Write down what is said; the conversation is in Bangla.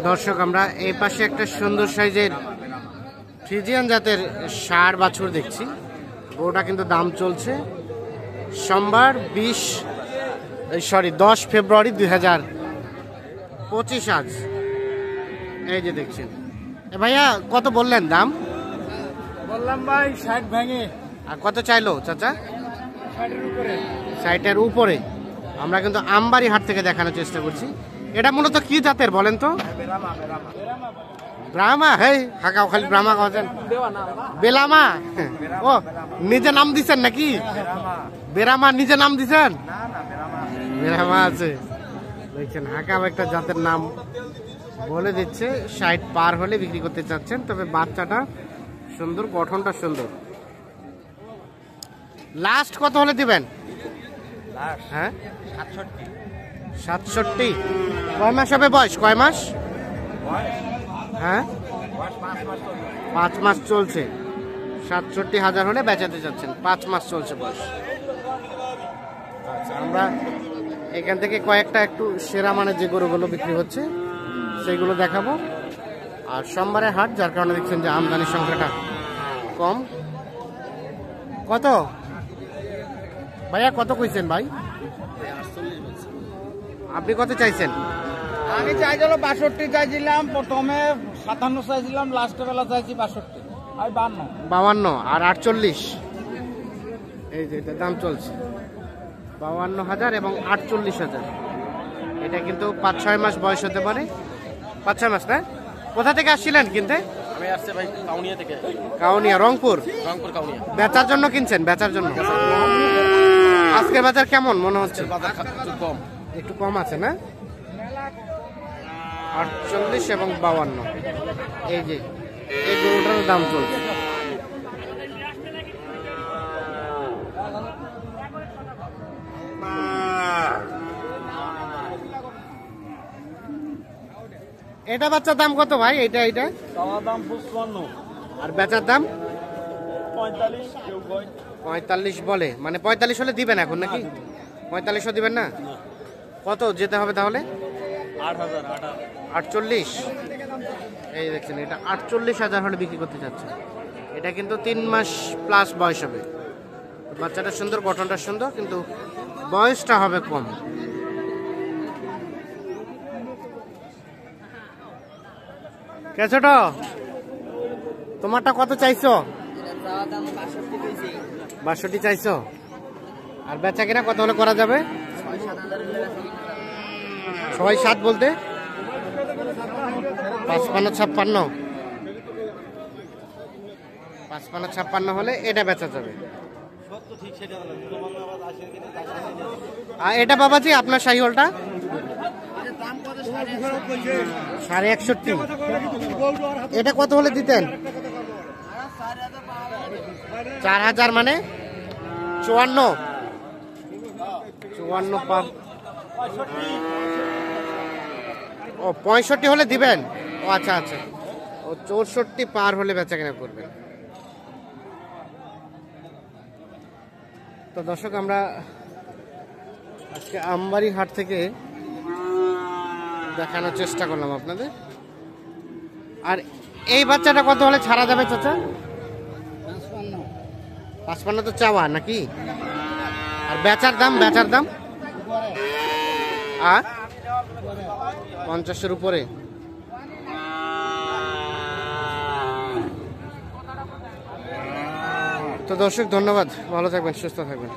দর্শক আমরা এই পাশে একটা সুন্দর সাইজের ফ্রিজিয়ান জাতের ষাঁড় বাছুর দেখছি। ওটা কিন্তু দাম চলছে সোমবার 10 ফেব্রুয়ারি 2025 আজ। এই যে দেখছেন ভাইয়া কত বললেন দাম? বললাম ভাই 60 ভেঙে। আর কত চাইলো চাচা? 60-এর উপরে। 60-এর উপরে। আমরা কিন্তু আমবাড়ি হাট থেকে দেখানোর চেষ্টা করছি। এটা মূলত কি জাতের বলেন তো? ব্রাহ্মা। হেই হাকাও খালি ব্রাহ্মা খাওয়াছেন। বেলামা। ও নিজে নাম দিচ্ছেন নাকি? বেরামা নিজে নাম দিচ্ছেন? বেরামা আছে দেখছেন। হাকাও একটা জাতের নাম বলে দিচ্ছে। 60 পার হলে বিক্রি করতে চাচ্ছেন, তবে বাচ্চাটা সুন্দর, গঠনটা সুন্দর। লাস্ট কত হলে দিবেন? হ্যাঁ 67। কয় মাস হবে বয়স? কয় মাস? হ্যাঁ 5 মাস চলছে। 67,000 হলে বেচাতে যাচ্ছেন। 5 মাস চলছে বয়স। আচ্ছা, আমরা এখান থেকে কয়েকটা একটু সেরা মানে যে গরুগুলো বিক্রি হচ্ছে সেইগুলো দেখাবো। আর সোমবারে হাট, যার কারণে দেখছেন যে আমদানির সংখ্যাটা কম। কত ভাইয়া কত কইছেন ভাই? আপনি কত চাইছেন? আমি চাইছিল 62 চাইছিলাম, প্রথমে 57 চাইছিলাম, লাস্টের বেলা চাইছি 62 আর 52 আর 48। এই যে এটা দাম চলছে 52,000 এবং 48,000। এটা কিন্তু 5-6 মাস বয়স হতে পারে। 5-6 মাস না? কোথা থেকে আসছিলেন কিনতে? আমি আসছে ভাই কাউনিয়া থেকে। কাউনিয়া, রংপুর কাউনিয়া। বেচার জন্য কিনছেন? বেচার জন্য। আজকের বাজার কেমন মনে হচ্ছে? বাজার কম, একটু কম আছে না? 48 এবং 52। এই যে এই গরুটার দাম চলছে। এটা বাচ্চার দাম কত ভাই? এটা দাম 55 আর বেচার দাম 45। 45 বলে, মানে 45 হলে দিবেন এখন নাকি? 45ও দিবেন না? কত যেতে হবে তাহলে? 48। এই দেখছেন এটা 48,000 হলে বিক্রি করতে চাচ্ছে। এটা কিন্তু 3 মাস প্লাস বয়স হবে। বাচ্চাটা সুন্দর, গঠনটা সুন্দর, কিন্তু বয়সটা হবে কম। কেছোটা তোমারটা কত চাইছো? 62 চাইছো। আর বেচা কিনা কত হলে করা যাবে? 6-7 বলতে 55-56। 55-56 হলে এটা বেচা যাবে। আর এটা বাবাজি আপনার শাহিওয়ালটা 61.5। এটা কত হলে দিতেন? 4,000 মানে 54 পার। ও 65 হলে দিবেন? ও আচ্ছা আচ্ছা। ও 64 পার হলে বেচা কেনা করবেন। তো দর্শক আমরা আজকে আমবাড়ি হাট থেকে দেখানোর চেষ্টা করলাম আপনাদের। আর এই বাচ্চাটা কত হলে ছাড়া যাবে চাচা? 55 তো চাওয়া নাকি? আর বেচার দাম? আর 50-এর উপরে। তো দর্শক ধন্যবাদ, ভালো থাকবেন, সুস্থ থাকবেন।